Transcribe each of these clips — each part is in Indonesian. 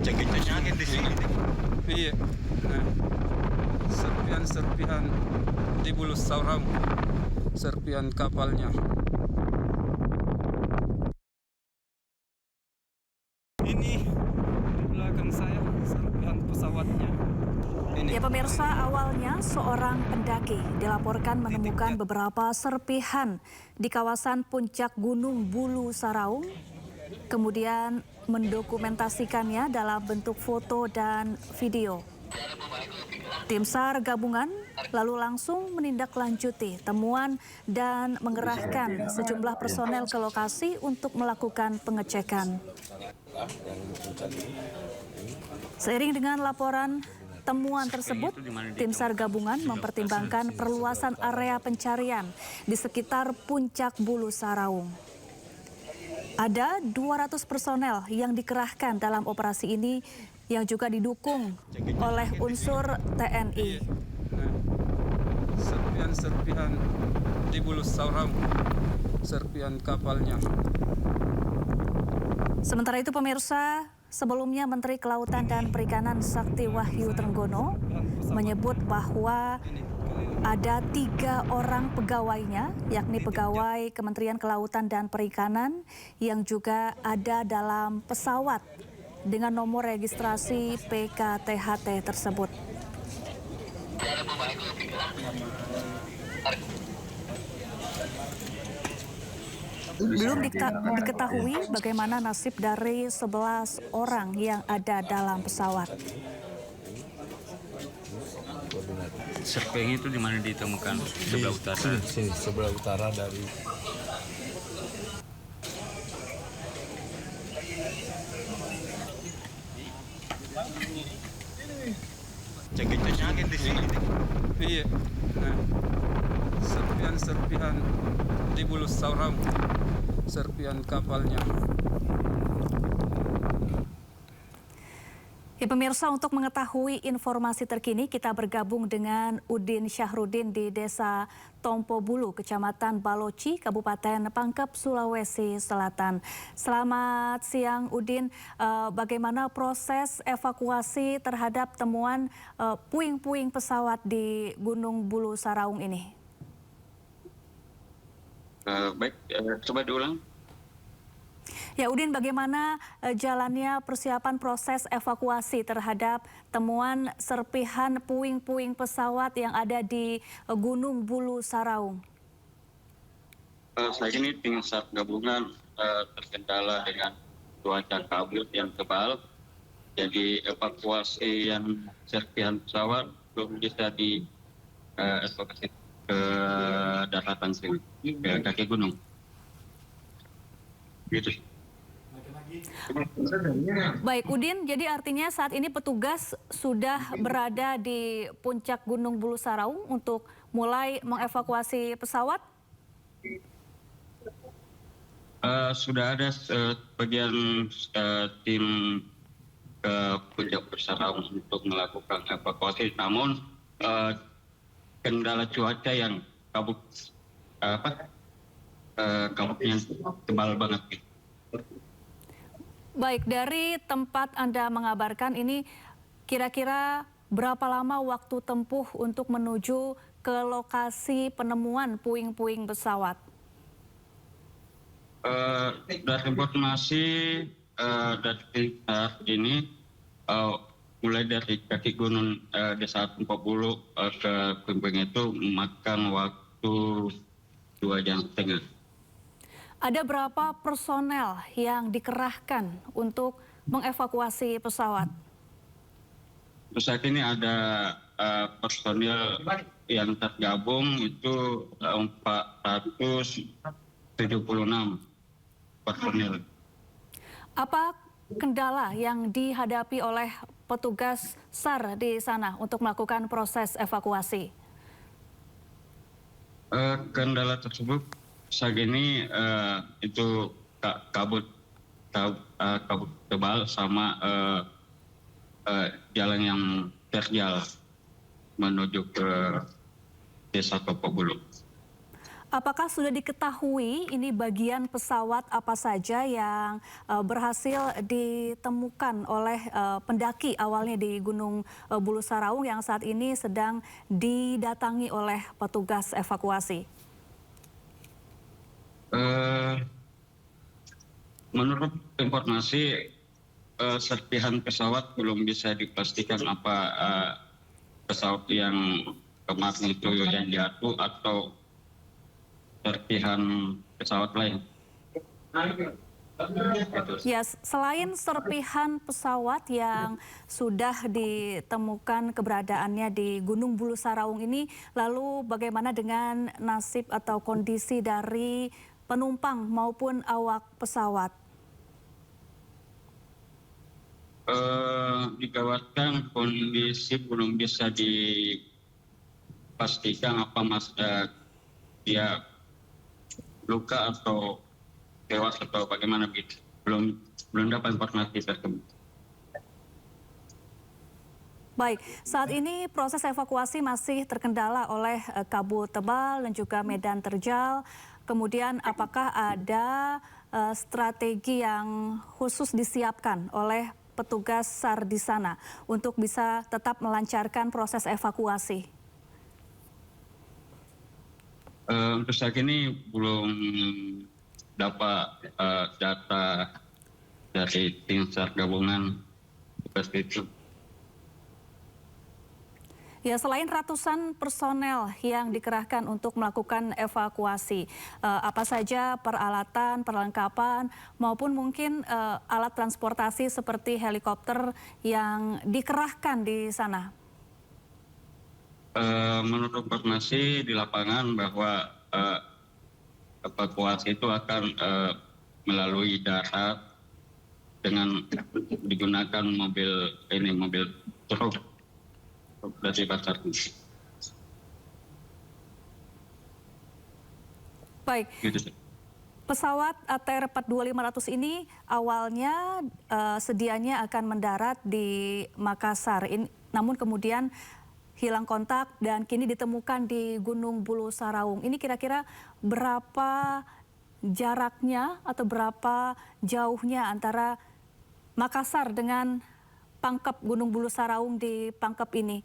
Cekiknya angin di sini. Iya. Nah, serpihan-serpihan di bulu saurang, serpihan kapalnya. Ini di belakang saya serpihan pesawatnya. Ini. Ya pemirsa, awalnya seorang pendaki dilaporkan menemukan beberapa serpihan di kawasan puncak Gunung Bulu Saraung, kemudian mendokumentasikannya dalam bentuk foto dan video. Tim SAR gabungan lalu langsung menindaklanjuti temuan dan mengerahkan sejumlah personel ke lokasi untuk melakukan pengecekan. Seiring dengan laporan temuan tersebut, tim SAR gabungan mempertimbangkan perluasan area pencarian di sekitar puncak Bulu Saraung. Ada 200 personel yang dikerahkan dalam operasi ini yang juga didukung oleh unsur TNI. Nah, serpihan-serpihan di bulu saurang, serpihan kapalnya. Sementara itu pemirsa, sebelumnya Menteri Kelautan dan Perikanan Sakti Wahyu Trenggono menyebut bahwa ada 3 orang pegawainya, yakni pegawai Kementerian Kelautan dan Perikanan yang juga ada dalam pesawat dengan nomor registrasi PKTHT tersebut. Belum diketahui bagaimana nasib dari 11 orang yang ada dalam pesawat. Serpihan itu di mana ditemukan? Sebelah utara. Sini, sebelah utara dari Cekiknya angin di sini. Iya. Nah, serpihan-serpihan di bulu saurang, serpihan kapalnya. Ya pemirsa, untuk mengetahui informasi terkini kita bergabung dengan Udin Syahrudin di Desa Tompo Bulu, Kecamatan Baloci, Kabupaten Pangkep, Sulawesi Selatan. Selamat siang Udin, bagaimana proses evakuasi terhadap temuan puing-puing pesawat di Gunung Bulu Saraung ini? Baik, coba diulang. Ya Udin, bagaimana jalannya persiapan proses evakuasi terhadap temuan serpihan puing-puing pesawat yang ada di Gunung Bulu Saraung? Saat ini tim SAR gabungan terkendala dengan cuaca kabut yang tebal. Jadi evakuasi yang serpihan pesawat belum bisa dievakuasi ke daratan sini, ke kaki gunung. Gitu. Baik Udin, jadi artinya saat ini petugas sudah berada di puncak Gunung Bulu Saraung untuk mulai mengevakuasi pesawat? Sudah ada sebagian tim ke puncak Bulu Saraung untuk melakukan evakuasi, namun kendala cuaca yang kabutnya tebal banget. Baik, dari tempat Anda mengabarkan ini kira-kira berapa lama waktu tempuh untuk menuju ke lokasi penemuan puing-puing pesawat? Dari informasi dari ini mulai dari kaki gunung Desa Tompo Bulu ke puing-puing itu memakan waktu 2 jam setengah. Ada berapa personel yang dikerahkan untuk mengevakuasi pesawat? Saat ini ada personil yang tergabung itu 476 personil. Apa kendala yang dihadapi oleh petugas SAR di sana untuk melakukan proses evakuasi? Kendala tersebut saat ini itu kabut tebal sama jalan yang terjal menuju ke Desa Topobulu. Apakah sudah diketahui ini bagian pesawat apa saja yang berhasil ditemukan oleh pendaki awalnya di Gunung Bulu Saraung yang saat ini sedang didatangi oleh petugas evakuasi? Menurut informasi, serpihan pesawat belum bisa dipastikan apa pesawat yang kemarin itu yang jatuh atau serpihan pesawat lain. Ya, selain serpihan pesawat yang sudah ditemukan keberadaannya di Gunung Bulu Saraung ini, lalu bagaimana dengan nasib atau kondisi dari penumpang maupun awak pesawat? Dikhawatirkan kondisi belum bisa dipastikan apa dia luka atau tewas atau bagaimana gitu. Belum dapat informasi tersebut. Baik, saat ini proses evakuasi masih terkendala oleh kabut tebal dan juga medan terjal. Kemudian apakah ada strategi yang khusus disiapkan oleh petugas SAR di sana untuk bisa tetap melancarkan proses evakuasi? Untuk saat ini belum dapat data dari tim SAR gabungan seperti itu. Ya, selain ratusan personel yang dikerahkan untuk melakukan evakuasi, apa saja peralatan, perlengkapan, maupun mungkin alat transportasi seperti helikopter yang dikerahkan di sana? Menurut informasi di lapangan bahwa evakuasi itu akan melalui darat dengan digunakan mobil truk dari pasar. Baik. Pesawat ATR 42500 ini awalnya sedianya akan mendarat di Makassar, namun kemudian hilang kontak dan kini ditemukan di Gunung Bulu Saraung. Ini kira-kira berapa jaraknya atau berapa jauhnya antara Makassar dengan pangkep Gunung Bulu Saraung di pangkep ini?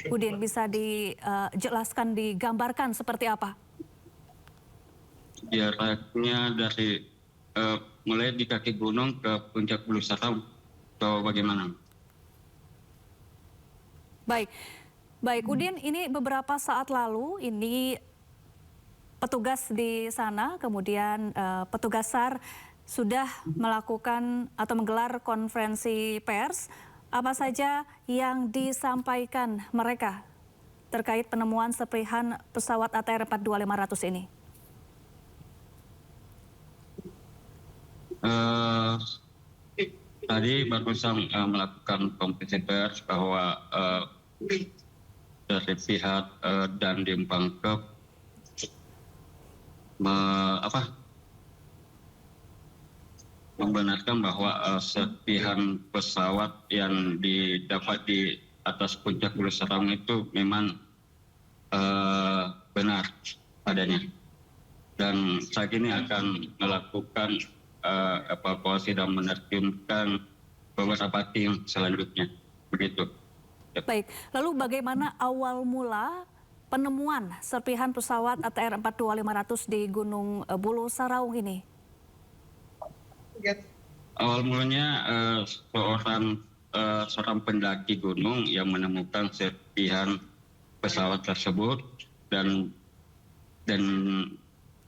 Udin, bisa dijelaskan, digambarkan seperti apa? Jaraknya dari mulai di kaki gunung ke puncak Bulu Saraung atau bagaimana? Baik, Udin, ini beberapa saat lalu ini petugas di sana, kemudian petugas SAR sudah melakukan atau menggelar konferensi pers. Apa saja yang disampaikan mereka terkait penemuan serpihan pesawat ATR 42500 ini? Tadi barusan melakukan konferensi pers bahwa dari pihak Dandim Pangkep membenarkan bahwa serpihan pesawat yang didapat di atas puncak Bulu Saraung itu memang benar adanya, dan saat ini akan melakukan evakuasi dan menerjunkan beberapa tim selanjutnya, begitu. Baik, lalu bagaimana awal mula penemuan serpihan pesawat ATR 42500 di Gunung Bulu Saraung ini? Awal mulanya seorang pendaki gunung yang menemukan serpihan pesawat tersebut dan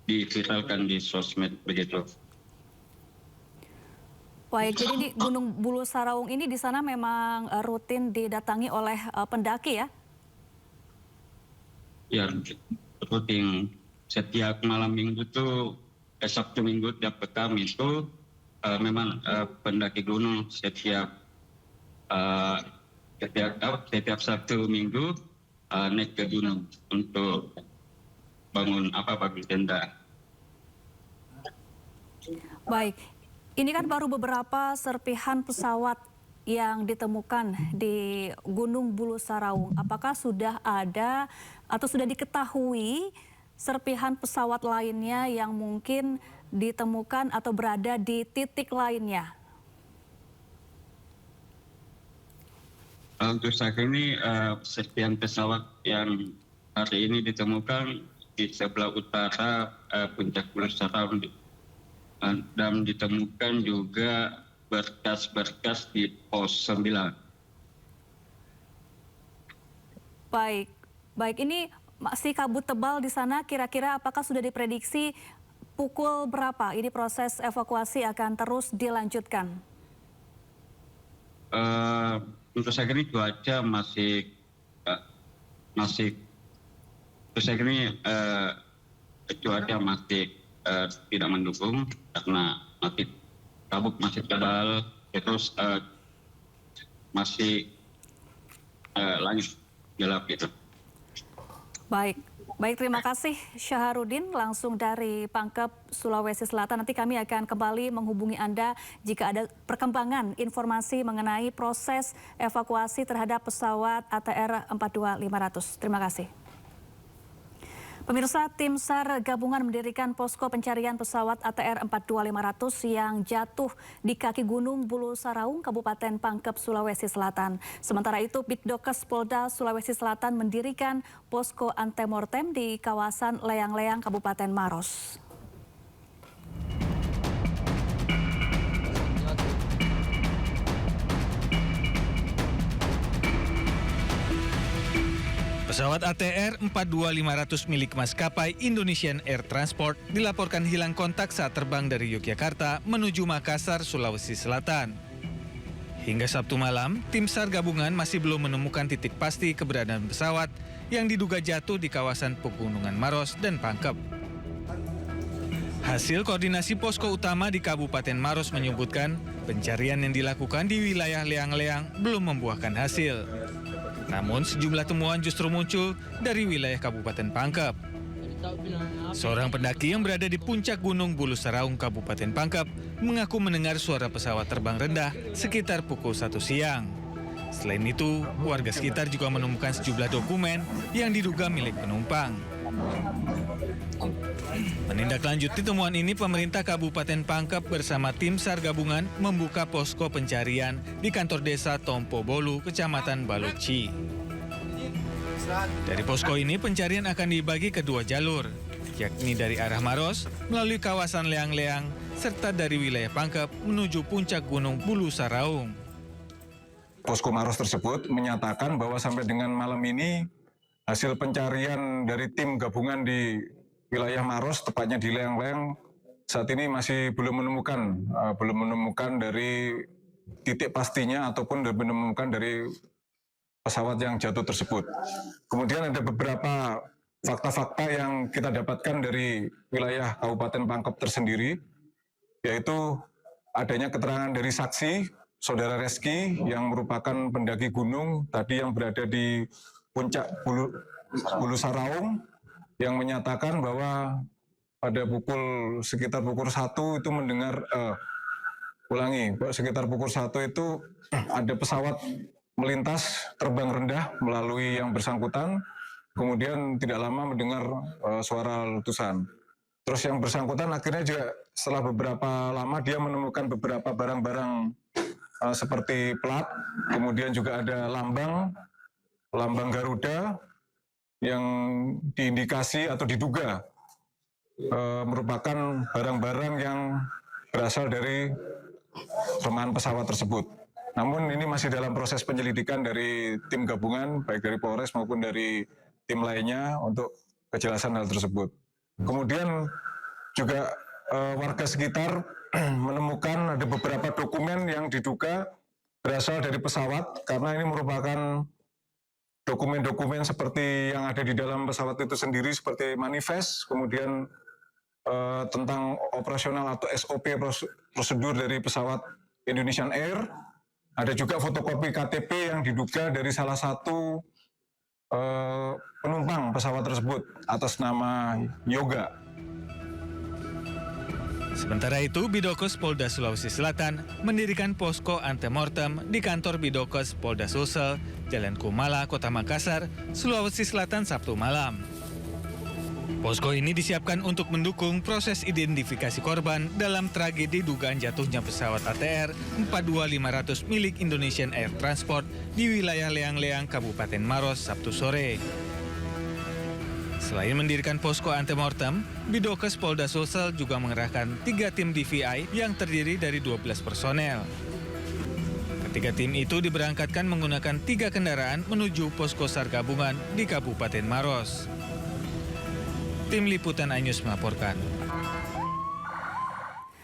diviralkan di sosmed, begitu. Baik, jadi di Gunung Bulu Saraung ini di sana memang rutin didatangi oleh pendaki ya? Ya, rutin. Setiap malam minggu itu, Sabtu minggu tiap pekan itu memang pendaki gunung setiap Sabtu minggu naik ke gunung untuk bangun tenda. Baik. Ini kan baru beberapa serpihan pesawat yang ditemukan di Gunung Bulu Saraung, apakah sudah ada atau sudah diketahui serpihan pesawat lainnya yang mungkin ditemukan atau berada di titik lainnya? Untuk saat ini serpihan pesawat yang hari ini ditemukan di sebelah utara puncak Bulu Saraung dan ditemukan juga berkas-berkas di pos 9. Baik, ini masih kabut tebal di sana. Kira-kira apakah sudah diprediksi pukul berapa ini proses evakuasi akan terus dilanjutkan? Untuk saat ini cuaca masih untuk saat ini cuaca masih tidak mendukung karena kabut masih tebal, terus masih langit gelap gitu. Baik, terima kasih Syaharudin langsung dari Pangkep, Sulawesi Selatan. Nanti kami akan kembali menghubungi Anda jika ada perkembangan informasi mengenai proses evakuasi terhadap pesawat ATR 42500. Terima kasih. Pemirsa, tim SAR gabungan mendirikan posko pencarian pesawat ATR 42500 yang jatuh di kaki Gunung Bulu Saraung, Kabupaten Pangkep, Sulawesi Selatan. Sementara itu, Bitdokes Polda Sulawesi Selatan mendirikan posko antemortem di kawasan Leang-Leang, Kabupaten Maros. Pesawat ATR 42500 milik maskapai Indonesian Air Transport dilaporkan hilang kontak saat terbang dari Yogyakarta menuju Makassar, Sulawesi Selatan. Hingga Sabtu malam, tim SAR gabungan masih belum menemukan titik pasti keberadaan pesawat yang diduga jatuh di kawasan Pegunungan Maros dan Pangkep. Hasil koordinasi posko utama di Kabupaten Maros menyebutkan pencarian yang dilakukan di wilayah Leang-Leang belum membuahkan hasil. Namun sejumlah temuan justru muncul dari wilayah Kabupaten Pangkep. Seorang pendaki yang berada di puncak Gunung Bulu Saraung, Kabupaten Pangkep, mengaku mendengar suara pesawat terbang rendah sekitar pukul 1 siang. Selain itu, warga sekitar juga menemukan sejumlah dokumen yang diduga milik penumpang. Menindaklanjuti temuan ini, pemerintah Kabupaten Pangkep bersama tim SAR gabungan membuka posko pencarian di kantor desa Tompo Bolu, Kecamatan Baloci. Dari posko ini, pencarian akan dibagi ke dua jalur, yakni dari arah Maros melalui kawasan Leang-Leang, serta dari wilayah Pangkep menuju puncak Gunung Bulu Saraung. Posko Maros tersebut menyatakan bahwa sampai dengan malam ini hasil pencarian dari tim gabungan di wilayah Maros, tepatnya di Leang-Leang, saat ini masih belum menemukan dari titik pastinya ataupun menemukan dari pesawat yang jatuh tersebut. Kemudian ada beberapa fakta-fakta yang kita dapatkan dari wilayah Kabupaten Pangkep tersendiri, yaitu adanya keterangan dari saksi, Saudara Reski, yang merupakan pendaki gunung tadi yang berada di puncak Bulu Saraung, yang menyatakan bahwa pada sekitar pukul 1 itu mendengar, sekitar pukul 1 itu ada pesawat melintas terbang rendah melalui yang bersangkutan, kemudian tidak lama mendengar suara letusan. Terus yang bersangkutan akhirnya juga setelah beberapa lama dia menemukan beberapa barang-barang seperti plat, kemudian juga ada lambang Garuda yang diindikasi atau diduga merupakan barang-barang yang berasal dari remahan pesawat tersebut. Namun ini masih dalam proses penyelidikan dari tim gabungan, baik dari Polres maupun dari tim lainnya untuk kejelasan hal tersebut. Kemudian juga warga sekitar menemukan ada beberapa dokumen yang diduga berasal dari pesawat, karena ini merupakan dokumen-dokumen seperti yang ada di dalam pesawat itu sendiri, seperti manifest, kemudian tentang operasional atau SOP prosedur dari pesawat Indonesian Air. Ada juga fotokopi KTP yang diduga dari salah satu penumpang pesawat tersebut atas nama Yoga. Sementara itu, Bidokes Polda Sulawesi Selatan mendirikan posko antemortem di kantor Bidokes Polda Sulsel, Jalan Kumala, Kota Makassar, Sulawesi Selatan Sabtu malam. Posko ini disiapkan untuk mendukung proses identifikasi korban dalam tragedi dugaan jatuhnya pesawat ATR 42500 milik Indonesian Air Transport di wilayah Leang-Leang, Kabupaten Maros, Sabtu sore. Selain mendirikan posko antemortem, Bidokes Polda Sulsel juga mengerahkan 3 tim DVI yang terdiri dari 12 personel. Ketiga tim itu diberangkatkan menggunakan 3 kendaraan menuju posko SAR gabungan di Kabupaten Maros. Tim Liputan iNews melaporkan.